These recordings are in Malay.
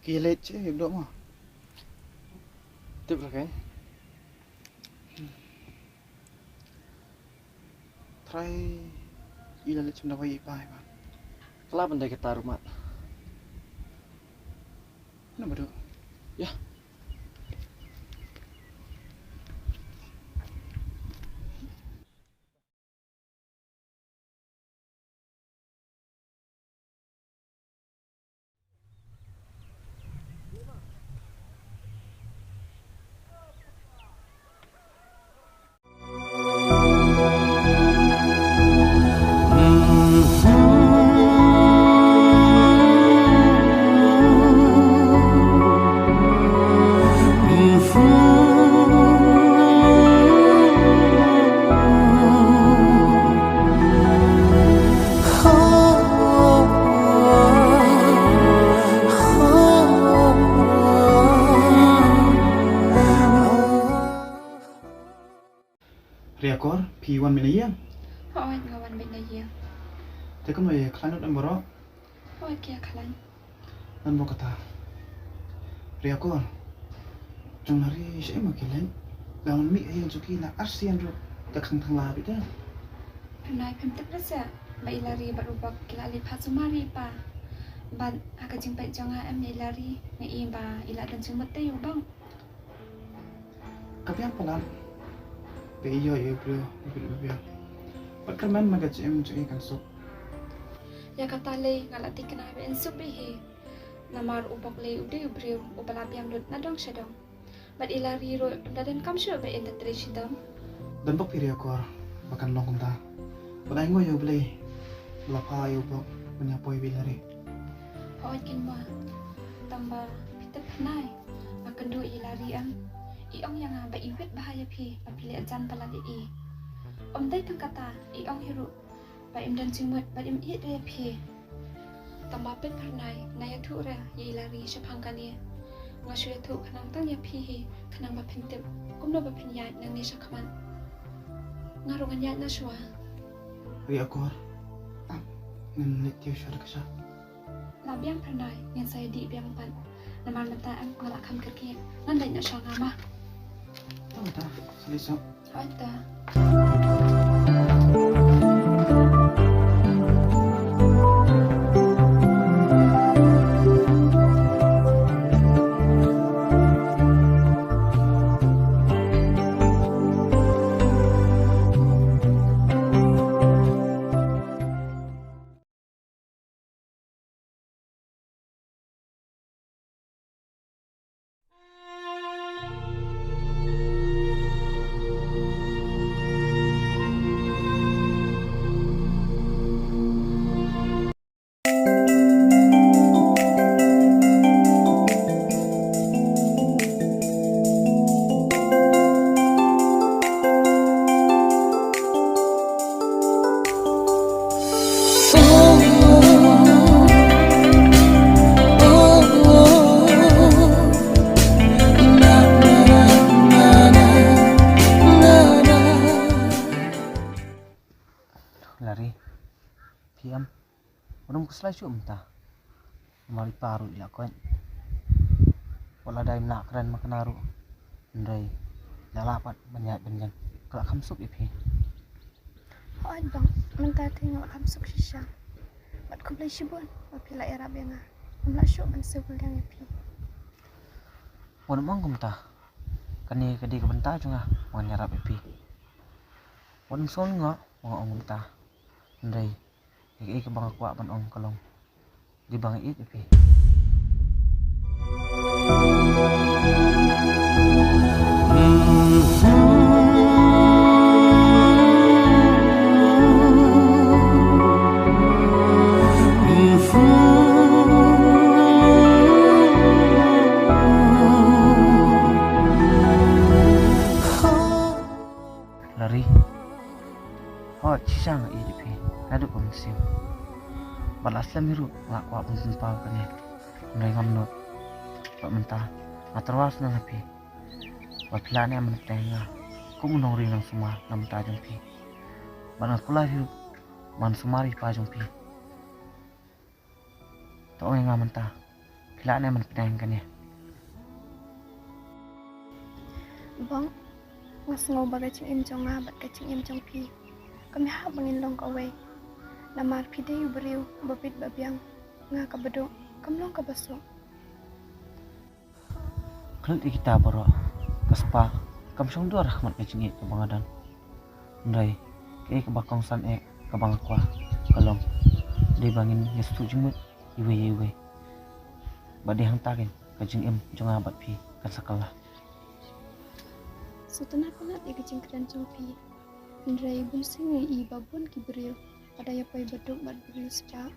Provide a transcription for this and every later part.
Kilit chứ hiệp độ mà. Tiếp là cái try ilalit sa naway ipahay ba? Kelaban dari kita rumah. Ano ba do? Ya. Reakor P1 minayang. Ôi, ngawan bên đây gì? Teka may klanot ang baro. Ôi, kia khalan. Nan mo kata. Reakor. Jong nari siya makilan. Gaman mi ayang suki na arsiyan ro. Takang thang labi da. Penai pem tep rasa. Ba ilari ba rubak kilali pasumari pa. Ban aga jingpai jonga em ilari. Ngai ba ila dan jingmat tayo bang. Kapiyang palan. Iyo bro. Ibig. Pagkaman magat em suki kan sok. Ya kata le ngalati kena be ensup he. Namar ubak le ude ubriu ubalapi am lut nadong shadong. Bat ilari ro dadan kam sure be enta trishidam. Dan bak piri akor. Bakan long kumta. Balay ngo yo blay. Lapa yo bak. Banyapoy bilari. Ôi kinh mà. Tamba pitep penai. Akan do ilari am. Iong yang ba iwet bahaya pi apile ajan balali i. Om dai tang kata iong hiru ba im dan jingmat ba im i re pi. Tamba pet pernai naya thu ra ye lari shapangkani. Ngashu thu khanang tang ya pi hi khanang ba phintep kumno ba phinya nang ni shakhaman. Ngarungan ya na shwa. Reakor. Ngan lit yo siya ka siya. Labiang pernai yang saya di biang pan. Namar mata am ngalakam kerki nandai na shanga ma. Tama ta. Salisap. Ada. Lari. Piam. Orang keselai cuma entah. Mari paru dia koin. Wala dai nak keren makanaru. Ndai. Lalapat banyak benjang. Kelak kamsup ipi. Ôi bang, mentah tengok kamu sukses sih. Buat kau beli shibun, apila era benga. Mula syuk mensebul yang ipi. Wan mang kumta. Kani kadi kebentar juga manyarap ipi. Wan sol nga mga kumta. Ndai. Iki ke bang kuat ban ong kalong. Di bang it ipi. Lari. Oh, cisang idipi. Nadu pemsim. Balas lamiru ngak kuat pun pau kani. Ndai ngamnot. Pak mentah. Atrawas nang api. Wapilane aman tenga. Kumunong ring nang semua nam tajong pi. Banat pula hirup. Man sumari pajong pi. Tao nga mentah. pila na man pinang kanya. Bang, ngas ngau bagai cing im jong nga bat ka cing im jong pi. Kami ha bangin long ka wei. Namar pi de yu beriu babit babiang nga ka bedok kamlong ka baso. Kelut kita baro kaspa kamsong dua rahmat ka cing ka bangadan. Ndai ke ka bakong san ka bangakwa kalong. Di bangin yestu jumut iwe. Bade hang takin ka cing im jong nga bat pi kan sakala. So tanah penat ya kecing keran jong pi. Ndrai bun singi i babun ki beriu. Pada ya pai bedok bat beriu spa.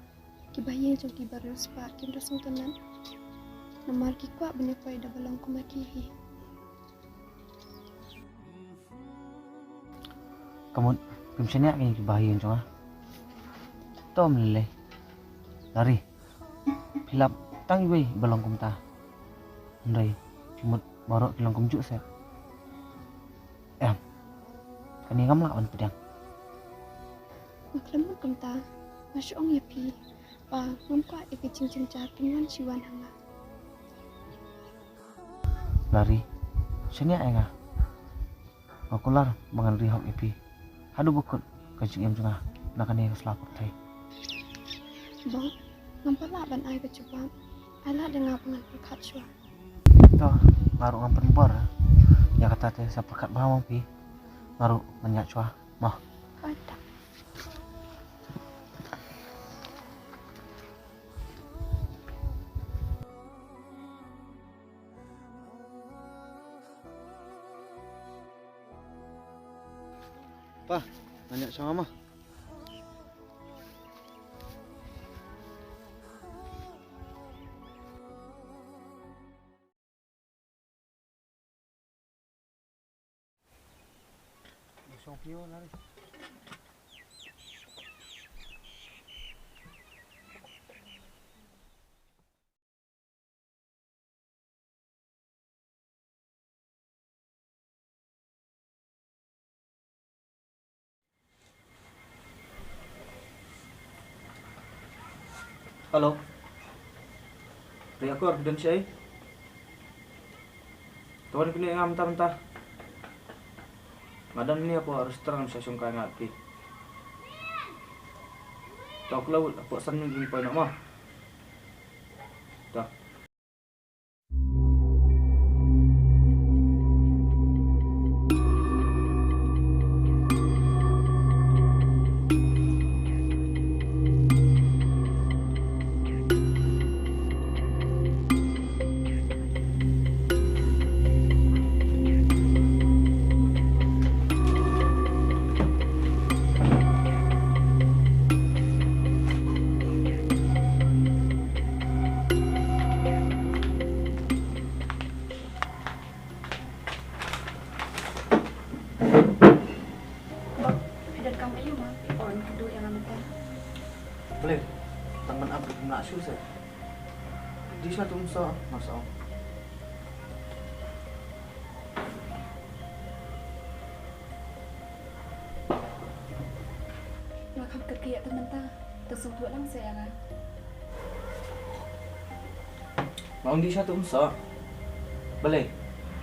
Ki bayi jong ki beriu spa kim rasung tanan. Namar ki kwa bene pai da balong kumakihi. Kamu kimsenya kini bahayan cuma. Tom lele. Lari. Pilap tang iwe balong kumta. Ndai cumut baru kilang kumjuk saya. Kani ngam lawan pedang. Maklemut kumta. Masuk ong ya pi. Pa ngam kwa ya kecing cing cat pingan siwan hanga. Lari. Senya enga. Makular mangan rihok ipi. Hadu bukut kacing em cunga. Nakani keselaput thai. Bang, ngam pala ban ai kecuba. Ala dengar pengan perkat syua. Toh ngaruh ngam penbor. Ya kata teh saperkat bawang pi. Ngaruh menyak cua. Mah. Ada. Pa, nanya sama mama. Lari. Halo. Ria aku harus dan siai. Tuan kini ngam mentah-mentah. Madam ni aku harus terang saya sungkai ngati. Tak laut aku san ni pai nak mah. Dah. Boleh. Teman aku nak shoot saya. Di satu masa masalah. Nakam kerja teman ta. Tersebut lang saya kan. Mau di satu masa. Boleh.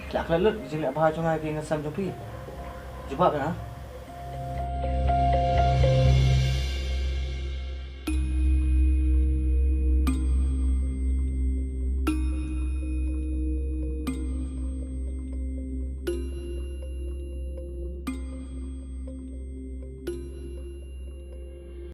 Tak kelut jelek bahasa ngai ke ngasam jopi. Cuba kan?